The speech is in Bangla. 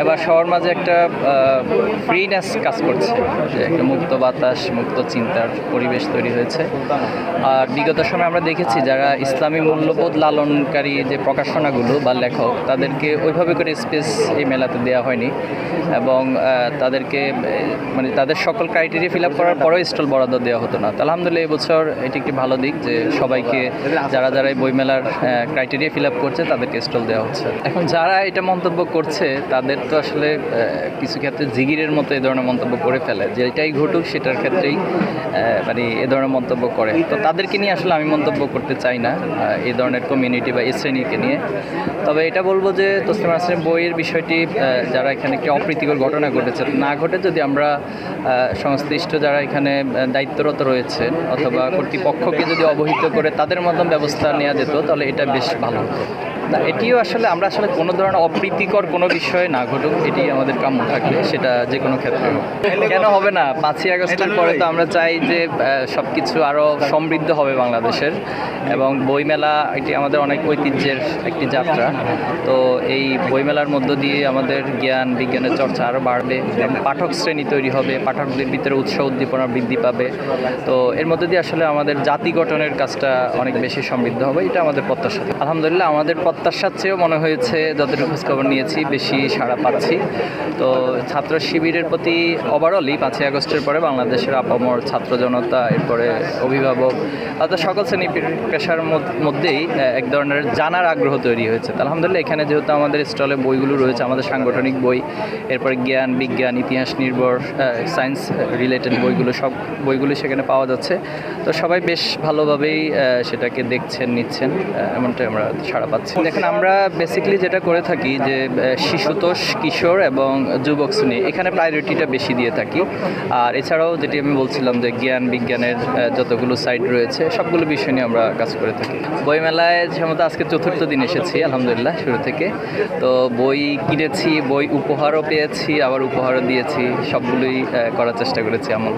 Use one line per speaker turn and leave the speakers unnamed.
এবার সবার মাঝে একটা ফ্রিনেস কাজ করছে, যে একটা মুক্ত বাতাস, মুক্ত চিন্তার পরিবেশ তৈরি হয়েছে। আর বিগত সময়ে আমরা দেখেছি যারা ইসলামী মূল্যবোধ লালনকারী যে প্রকাশনাগুলো বা লেখক, তাদেরকে ওইভাবে করে স্পেস এই মেলাতে দেওয়া হয়নি, এবং তাদেরকে মানে তাদের সকল ক্রাইটেরিয়া ফিল আপ করার পরেও স্টল বরাদ্দ দেওয়া হতো না। তো আলহামদুলিল্লাহ এবছর এটি একটি ভালো দিক যে সবাইকে যারা যারা এই বইমেলার ক্রাইটেরিয়া ফিল আপ করছে তাদেরকে স্টল দেওয়া হচ্ছে। এখন যারা এটা মন্তব্য করছে তাদের তো আসলে কিছু ক্ষেত্রে জিগিরের মতো এই ধরনের মন্তব্য করে ফেলে, যে এটাই ঘটুক সেটার ক্ষেত্রেই মানে এ ধরনের মন্তব্য করে। তো তাদেরকে নিয়ে আসলে আমি মন্তব্য করতে চাই না এই ধরনের কমিউনিটি বা এই শ্রেণীকে নিয়ে। তবে এটা বলবো যে তসলিমা নাসরিন বইয়ের বিষয়টি যারা এখানে একটি অপ্রীতিকর ঘটনা ঘটেছে না ঘটে যদি আমরা সংশ্লিষ্ট যারা এখানে দায়িত্বরত রয়েছেন অথবা কর্তৃপক্ষকে যদি অবহিত করে তাদের মতন ব্যবস্থা নেওয়া যেত তাহলে এটা বেশ ভালো হতো। না, এটিও আসলে আমরা আসলে কোনো ধরনের অপ্রীতিকর কোনো বিষয় না ঘটুক, এটি আমাদের কাম্য থাকবে, সেটা যে কোনো ক্ষেত্রে হোক। কেন হবে না? 5ই আগস্টের পরে তো আমরা চাই যে সব কিছু আরও সমৃদ্ধ হবে বাংলাদেশের, এবং বইমেলা এটি আমাদের অনেক ঐতিহ্যের একটি যাত্রা। তো এই বইমেলার মধ্য দিয়ে আমাদের জ্ঞান বিজ্ঞানের চর্চা আরও বাড়বে, পাঠক শ্রেণী তৈরি হবে, পাঠকদের ভিতরে উৎসাহ উদ্দীপনা বৃদ্ধি পাবে। তো এর মধ্যে দিয়ে আসলে আমাদের জাতি গঠনের কাজটা অনেক বেশি সমৃদ্ধ হবে, এটা আমাদের প্রত্যাশা। আলহামদুলিল্লাহ আমাদের প্রত্যাশার চেয়েও মনে হয়েছে যতটুকু খোঁজখবর নিয়েছি বেশি সাড়া পাচ্ছি। তো ছাত্র শিবিরের প্রতি ওভারঅলই 5ই আগস্টের পরে বাংলাদেশের আপামর ছাত্র জনতা, এরপরে অভিভাবক, অর্থাৎ সকল শ্রেণী পেশার মধ্যেই এক ধরনের জানার আগ্রহ তৈরি হয়েছে। আলহামদুলিল্লাহ এখানে যেহেতু আমাদের স্টলে বইগুলো রয়েছে, আমাদের সাংগঠনিক বই, এরপরে জ্ঞান বিজ্ঞান ইতিহাস নির্ভর সায়েন্স রিলেটেড বইগুলো, সব বইগুলো সেখানে পাওয়া যাচ্ছে। তো সবাই বেশ ভালোভাবেই সেটাকে দেখছেন, নিচ্ছেন, এমনটাই আমরা সাড়া পাচ্ছি। দেখেন আমরা বেসিক্যালি যেটা করে থাকি যে শিশুতোষ, কিশোর এবং যুবক শ্রেণী এখানে প্রায়োরিটিটা বেশি দিয়ে থাকি। আর এছাড়াও যেটি আমি বলছিলাম যে জ্ঞান বিজ্ঞানের যতগুলো সাইট রয়েছে সবগুলো বিষয় নিয়ে আমরা কাজ করে থাকি। বইমেলায় যেমন আজকে 4র্থ দিন এসেছি আলহামদুলিল্লাহ শুরু থেকে। তো বই কিনেছি, বই উপহারও পেয়েছি, আবার উপহারও দিয়েছি, সবগুলোই করার চেষ্টা করেছি এমন।